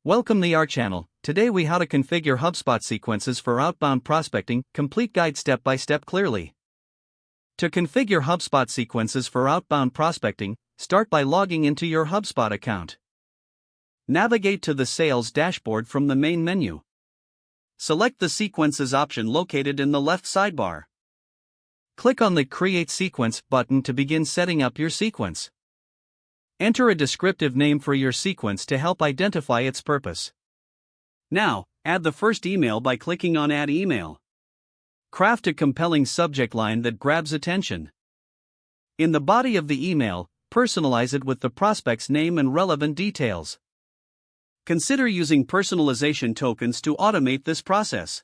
Welcome to our channel. Today we how to configure HubSpot sequences for outbound prospecting, complete guide step by step clearly. To configure HubSpot sequences for outbound prospecting, start by logging into your HubSpot account. Navigate to the sales dashboard from the main menu. Select the sequences option located in the left sidebar. Click on the Create Sequence button to begin setting up your sequence. Enter a descriptive name for your sequence to help identify its purpose. Now, add the first email by clicking on Add Email. Craft a compelling subject line that grabs attention. In the body of the email, personalize it with the prospect's name and relevant details. Consider using personalization tokens to automate this process.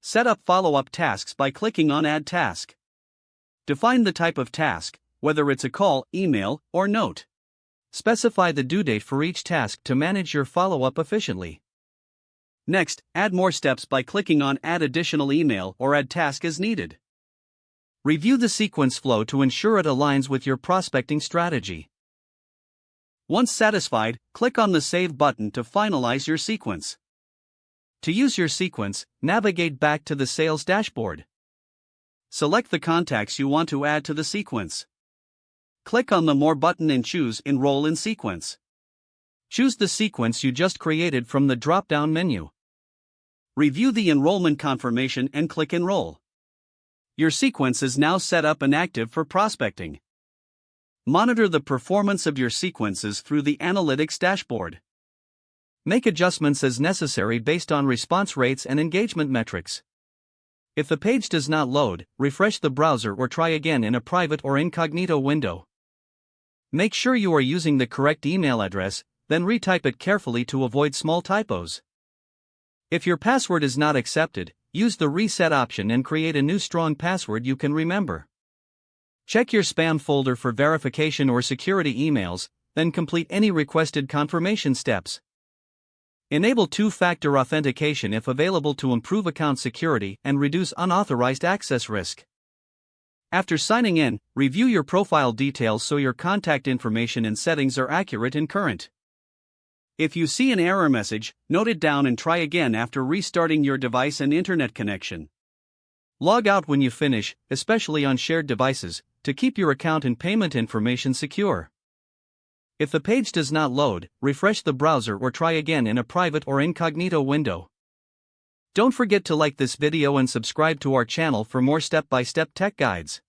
Set up follow-up tasks by clicking on Add Task. Define the type of task, whether it's a call, email, or note. Specify the due date for each task to manage your follow-up efficiently. Next, add more steps by clicking on Add Additional Email or Add Task as needed. Review the sequence flow to ensure it aligns with your prospecting strategy. Once satisfied, click on the Save button to finalize your sequence. To use your sequence, navigate back to the sales dashboard. Select the contacts you want to add to the sequence. Click on the More button and choose Enroll in Sequence. Choose the sequence you just created from the drop-down menu. Review the enrollment confirmation and click Enroll. Your sequence is now set up and active for prospecting. Monitor the performance of your sequences through the Analytics dashboard. Make adjustments as necessary based on response rates and engagement metrics. If the page does not load, refresh the browser or try again in a private or incognito window. Make sure you are using the correct email address, then retype it carefully to avoid small typos. If your password is not accepted, use the reset option and create a new strong password you can remember. Check your spam folder for verification or security emails, then complete any requested confirmation steps. Enable two-factor authentication if available to improve account security and reduce unauthorized access risk. After signing in, review your profile details so your contact information and settings are accurate and current. If you see an error message, note it down and try again after restarting your device and internet connection. Log out when you finish, especially on shared devices, to keep your account and payment information secure. If the page does not load, refresh the browser or try again in a private or incognito window. Don't forget to like this video and subscribe to our channel for more step-by-step tech guides.